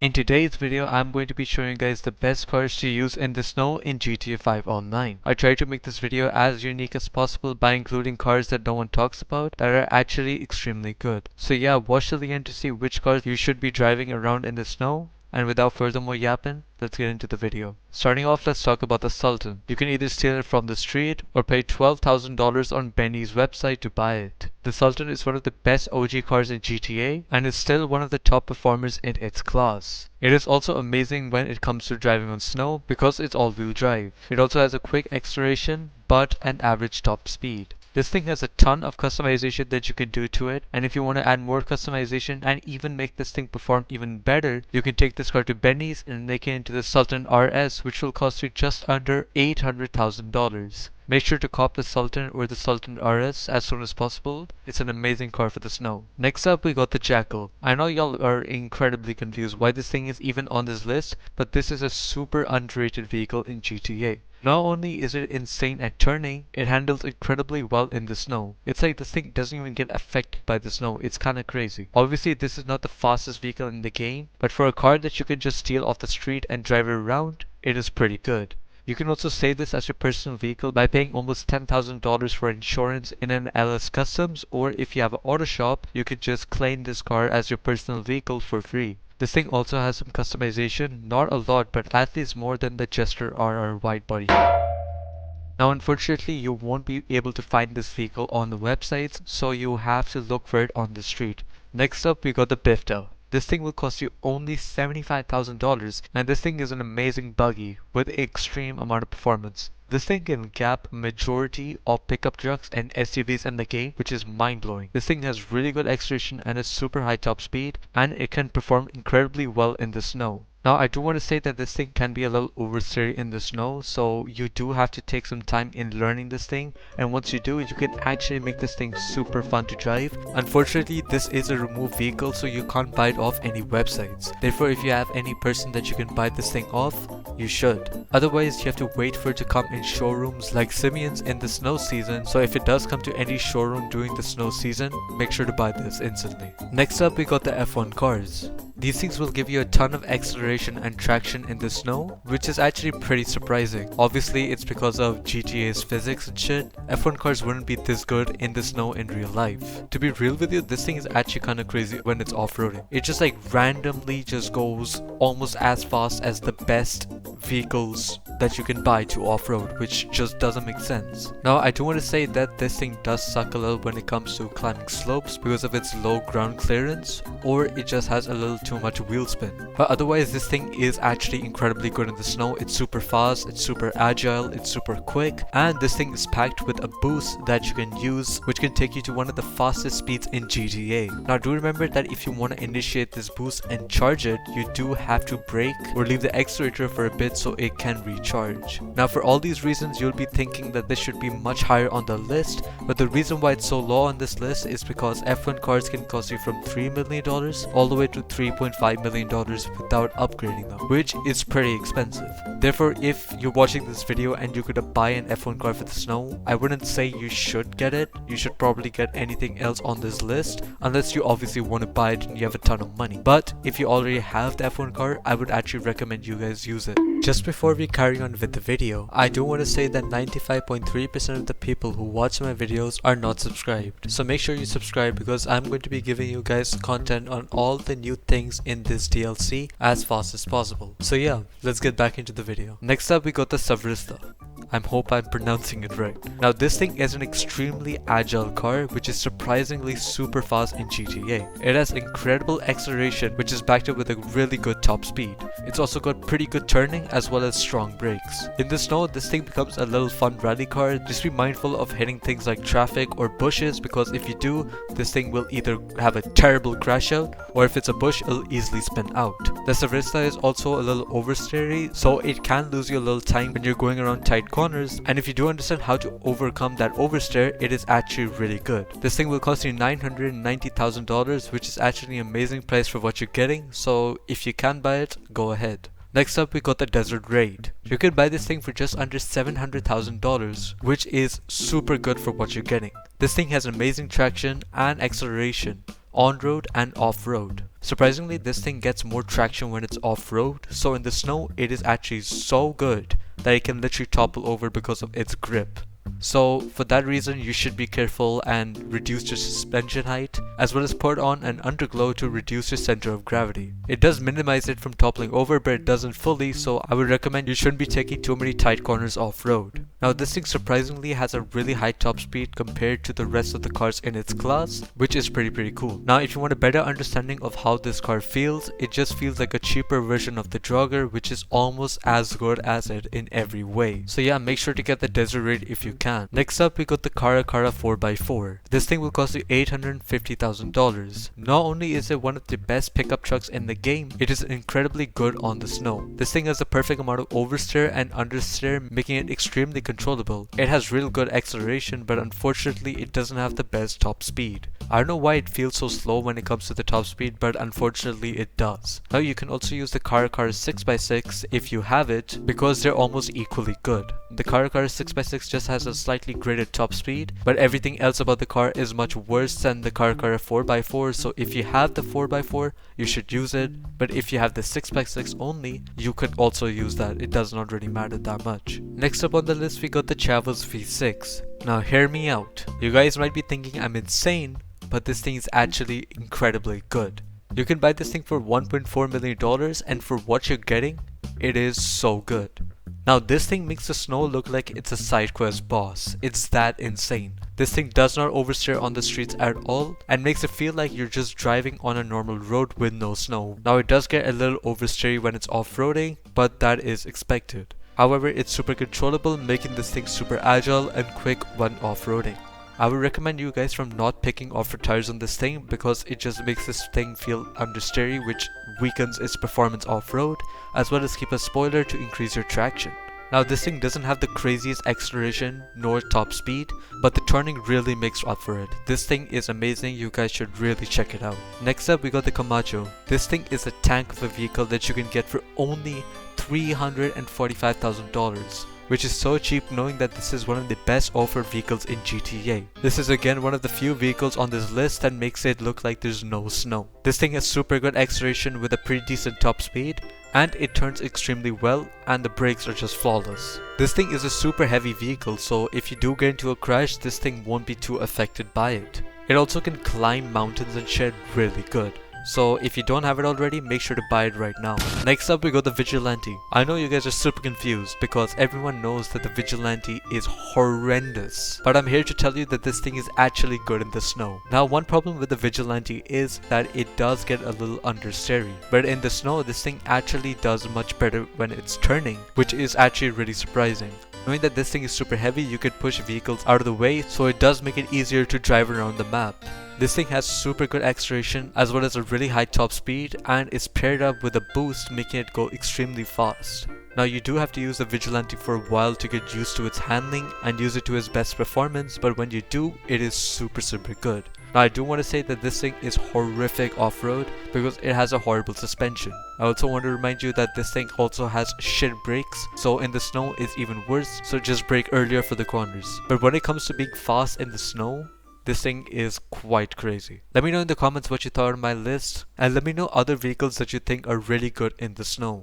In today's video, I'm going to be showing you guys the best cars to use in the snow in GTA 5 Online. I tried to make this video as unique as possible by including cars that no one talks about that are actually extremely good. So yeah, watch till the end to see which cars you should be driving around in the snow. And without further more yapping, let's get into the video. Starting off, let's talk about the Sultan. You can either steal it from the street or pay $12,000 on Benny's website to buy it. The Sultan is one of the best OG cars in GTA and is still one of the top performers in its class. It is also amazing when it comes to driving on snow because it's all-wheel drive. It also has a quick acceleration but an average top speed. This thing has a ton of customization that you can do to it, and if you want to add more customization and even make this thing perform even better, you can take this car to Benny's and make it into the Sultan RS, which will cost you just under $800,000. Make sure to cop the Sultan or the Sultan RS as soon as possible. It's an amazing car for the snow. Next up, we got the Jackal. I know y'all are incredibly confused why this thing is even on this list, but this is a super underrated vehicle in GTA. Not only is it insane at turning, it handles incredibly well in the snow. It's like the thing doesn't even get affected by the snow. It's kinda crazy. Obviously, this is not the fastest vehicle in the game, but for a car that you can just steal off the street and drive around, it is pretty good. You can also save this as your personal vehicle by paying almost $10,000 for insurance in an LS Customs, or if you have an auto shop, you can just claim this car as your personal vehicle for free. This thing also has some customization, not a lot, but at least more than the Jester RR wide body. Now unfortunately you won't be able to find this vehicle on the websites, so you have to look for it on the street. Next up we got the Bifta. This thing will cost you only $75,000, and this thing is an amazing buggy with extreme amount of performance. This thing can gap majority of pickup trucks and SUVs in the game, which is mind-blowing. This thing has really good acceleration and a super high top speed, and it can perform incredibly well in the snow. Now I do want to say that this thing can be a little oversteery in the snow, so you do have to take some time in learning this thing, and once you do, you can actually make this thing super fun to drive. Unfortunately, this is a removed vehicle, so you can't buy it off any websites. Therefore, if you have any person that you can buy this thing off, you should. Otherwise, you have to wait for it to come in showrooms like Simeon's in the snow season, so if it does come to any showroom during the snow season, make sure to buy this instantly. Next up, we got the F1 cars. These things will give you a ton of acceleration and traction in the snow, which is actually pretty surprising. Obviously, it's because of GTA's physics and shit. F1 cars wouldn't be this good in the snow in real life. To be real with you, this thing is actually kinda crazy when it's off-roading. It just like randomly just goes almost as fast as the best vehicles that you can buy to off-road, which just doesn't make sense. Now, I do want to say that this thing does suck a little when it comes to climbing slopes because of its low ground clearance, or it just has a little too much wheel spin. But otherwise, this thing is actually incredibly good in the snow. It's super fast, it's super agile, it's super quick, and this thing is packed with a boost that you can use, which can take you to one of the fastest speeds in GTA. Now, do remember that if you want to initiate this boost and charge it, you do have to brake or leave the accelerator for a bit so it can recharge. Now, for all these reasons, you'll be thinking that this should be much higher on the list, but the reason why it's so low on this list is because F1 cars can cost you from $3 million all the way to $3.5 million without upgrading them, which is pretty expensive. Therefore, if you're watching this video and you could buy an F1 car for the snow, I wouldn't say you should get it. You should probably get anything else on this list, unless you obviously want to buy it and you have a ton of money. But if you already have the F1 car, I would actually recommend you guys use it. Just before we carry on with the video, I do want to say that 95.3% of the people who watch my videos are not subscribed. So make sure you subscribe because I'm going to be giving you guys content on all the new things in this DLC as fast as possible. So yeah, let's get back into the video. Next up, we got the Savestra. I hope I'm pronouncing it right. Now, this thing is an extremely agile car which is surprisingly super fast in GTA. It has incredible acceleration which is backed up with a really good top speed. It's also got pretty good turning as well as strong brakes. In the snow, this thing becomes a little fun rally car. Just be mindful of hitting things like traffic or bushes, because if you do, this thing will either have a terrible crash out, or if it's a bush, it'll easily spin out. The Savestra is also a little oversteery, so it can lose you a little time when you're going around tight corners, and if you do understand how to overcome that oversteer, it is actually really good. This thing will cost you $990,000, which is actually an amazing price for what you're getting, so if you can buy it, go ahead. Next up, we got the Desert Raid. You can buy this thing for just under $700,000, which is super good for what you're getting. This thing has amazing traction and acceleration. on-road and off-road. Surprisingly, this thing gets more traction when it's off-road, so in the snow it is actually so good that it can literally topple over because of its grip. So for that reason, you should be careful and reduce your suspension height, as well as put on an underglow to reduce your center of gravity. It does minimize it from toppling over, but it doesn't fully, so I would recommend you shouldn't be taking too many tight corners off-road. Now this thing surprisingly has a really high top speed compared to the rest of the cars in its class, which is pretty cool. Now if you want a better understanding of how this car feels, it just feels like a cheaper version of the Draugur, which is almost as good as it in every way. So yeah, make sure to get the Desert Raid if you can. Next up we got the Caracara 4x4. This thing will cost you $850,000. Not only is it one of the best pickup trucks in the game, it is incredibly good on the snow. This thing has the perfect amount of oversteer and understeer, making it extremely controllable. It has real good acceleration, but unfortunately it doesn't have the best top speed. I don't know why it feels so slow when it comes to the top speed, but unfortunately it does. Now you can also use the Caracara 6x6 if you have it, because they're almost equally good. The Caracara 6x6 just has a slightly greater top speed, but everything else about the car is much worse than the Caracara 4x4, so if you have the 4x4, you should use it, but if you have the 6x6 only, you could also use that. It does not really matter that much. Next up on the list we got the Chavos V6. Now hear me out. You guys might be thinking I'm insane, but this thing is actually incredibly good. You can buy this thing for $1.4 million, and for what you're getting, it is so good. Now this thing makes the snow look like it's a side quest boss. It's that insane. This thing does not oversteer on the streets at all and makes it feel like you're just driving on a normal road with no snow. Now it does get a little oversteery when it's off-roading, but that is expected. However, it's super controllable, making this thing super agile and quick when off-roading. I would recommend you guys from not picking off-road tires on this thing, because it just makes this thing feel understeery, which weakens its performance off-road, as well as keep a spoiler to increase your traction. Now this thing doesn't have the craziest acceleration nor top speed, but the turning really makes up for it. This thing is amazing, you guys should really check it out. Next up we got the Kamacho. This thing is a tank of a vehicle that you can get for only $345,000. Which is so cheap, knowing that this is one of the best off-road vehicles in GTA. This is again one of the few vehicles on this list that makes it look like there's no snow. This thing has super good acceleration with a pretty decent top speed, and it turns extremely well, and the brakes are just flawless. This thing is a super heavy vehicle, so if you do get into a crash, this thing won't be too affected by it. It also can climb mountains and shit really good. So if you don't have it already, make sure to buy it right now. Next up we got the Vigilante. I know you guys are super confused because everyone knows that the Vigilante is horrendous. But I'm here to tell you that this thing is actually good in the snow. Now one problem with the Vigilante is that it does get a little understeery. But in the snow, this thing actually does much better when it's turning, which is actually really surprising. Knowing that this thing is super heavy, you could push vehicles out of the way, so it does make it easier to drive around the map. This thing has super good acceleration as well as a really high top speed, and is paired up with a boost, making it go extremely fast. Now you do have to use the Vigilante for a while to get used to its handling and use it to its best performance, but when you do, it is super good. Now I do want to say that this thing is horrific off-road because it has a horrible suspension. I also want to remind you that this thing also has shit brakes, so in the snow it's even worse, so just brake earlier for the corners. But when it comes to being fast in the snow, this thing is quite crazy. Let me know in the comments what you thought of my list, and let me know other vehicles that you think are really good in the snow.